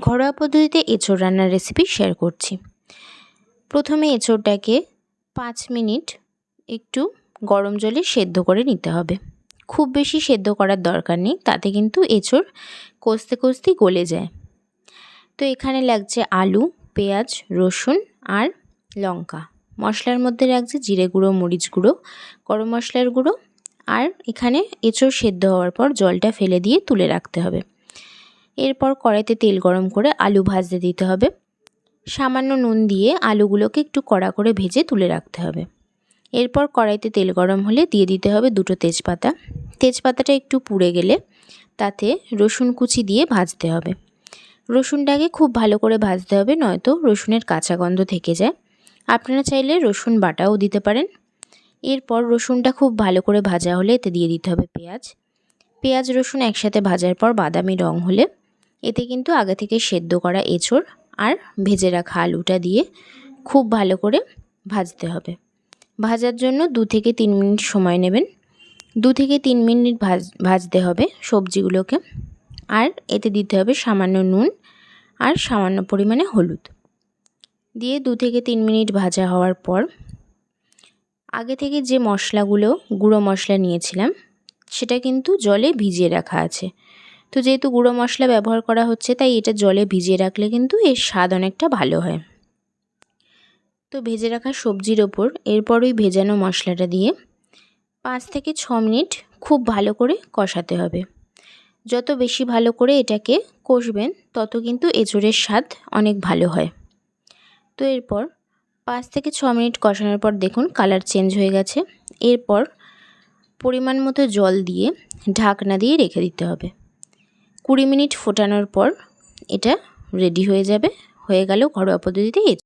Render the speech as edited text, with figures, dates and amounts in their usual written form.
ঘরোয়া পদ্ধতিতে এঁচোড় রান্নার রেসিপি শেয়ার করছি। প্রথমে এঁচোড়টাকে 5 মিনিট একটু গরম জলে সেদ্ধ করে নিতে হবে। খুব বেশি সেদ্ধ করার দরকার নেই, তাতে কিন্তু এঁচোড় কষতে কষতেই গলে যায়। তো এখানে লাগছে আলু, পেঁয়াজ, রসুন আর লঙ্কা। মশলার মধ্যে লাগছে জিরে গুঁড়ো, মরিচ গুঁড়ো, গরম মশলার গুঁড়ো। আর এখানে এঁচোড় সেদ্ধ হওয়ার পর জলটা ফেলে দিয়ে তুলে রাখতে হবে। এরপর কড়াইতে তেল গরম করে আলু ভাজতে দিতে হবে। সামান্য নুন দিয়ে আলুগুলোকে একটু কড়া করে ভেজে তুলে রাখতে হবে। এরপর কড়াইতে তেল গরম হলে দিয়ে দিতে হবে 2টো তেজপাতা। তেজপাতাটা একটু পুড়ে গেলে তাতে রসুন কুচি দিয়ে ভাজতে হবে। রসুনটাকে খুব ভালো করে ভাজতে হবে, নয়তো রসুনের কাঁচা গন্ধ থেকে যায়। আপনারা চাইলে রসুন বাটাও দিতে পারেন। এরপর রসুনটা খুব ভালো করে ভাজা হলে এতে দিয়ে দিতে হবে পেঁয়াজ। পেঁয়াজ রসুন একসাথে ভাজার পর বাদামি রং হলে এতে কিন্তু আগে থেকে সেদ্ধ করা এঁচোড় আর ভেজে রাখা আলুটা দিয়ে খুব ভালো করে ভাজতে হবে। ভাজার জন্য 2 থেকে 3 মিনিট সময় নেবেন। 2 থেকে 3 মিনিট ভাজতে হবে সবজিগুলোকে। আর এতে দিতে হবে সামান্য নুন আর সামান্য পরিমাণে হলুদ দিয়ে 2 থেকে 3 মিনিট ভাজা হওয়ার পর আগে থেকে যে মশলাগুলো গুঁড়ো মশলা নিয়েছিলাম সেটা কিন্তু জলে ভিজিয়ে রাখা আছে। তো যেহেতু গুঁড়ো মশলা ব্যবহার করা হচ্ছে, তাই এটা জলে ভিজিয়ে রাখলে কিন্তু এর স্বাদ অনেকটা ভালো হয়। তো ভেজে রাখা সবজির ওপর এরপর ওই ভেজানো মশলাটা দিয়ে 5 থেকে 6 মিনিট খুব ভালো করে কষাতে হবে। যত বেশি ভালো করে এটাকে কষবেন তত কিন্তু এঁচোড়ের স্বাদ অনেক ভালো হয়। তো এরপর 5 থেকে 6 মিনিট কষানোর পর দেখুন কালার চেঞ্জ হয়ে গেছে। এরপর পরিমাণ মতো জল দিয়ে ঢাকনা দিয়ে রেখে দিতে হবে। 20 মিনিট ফোটানোর পর এটা রেডি হয়ে যাবে। হয়ে গেল ঘরোয়া পদ্ধতিতে